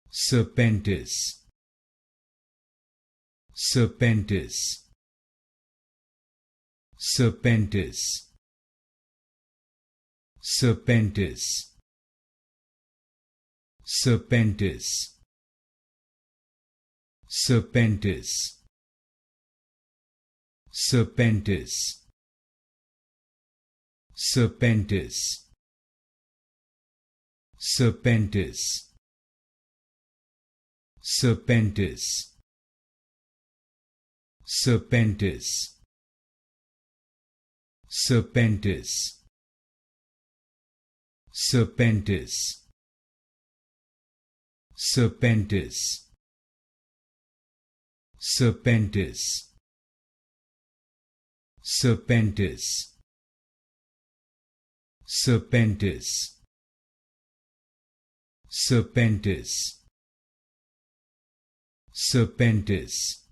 Serpentis, Serpentis, Serpentis, Serpentis, Serpentis, Serpentis, Serpentis, Serpentis, Serpentis, Serpentis, Serpentis, Serpentis, Serpentis, Serpentis, Serpentis, Serpentis, Serpentis, Serpentis, Serpentis,